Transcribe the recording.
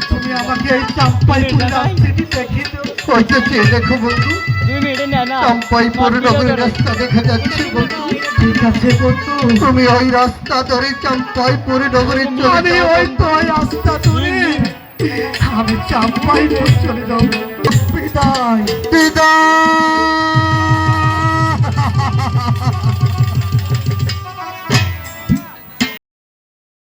তুমি আমাকে এই চাম্পাইপুর রাস্তাটি দেখিয়ে দাও। ওইটা চেয়ে দেখো বন্ধু, চাম্পাইপুর নগরের রাস্তা দেখা যাচ্ছে বন্ধু। ঠিক আছে বন্ধু, তুমি ওই রাস্তা ধরে চাম্পাইপুর নগরে চলে যাও। ওই তো ওই রাস্তা ধরে আমি চাম্পাইপুর চলে যাবো। বিদায় বিদায়।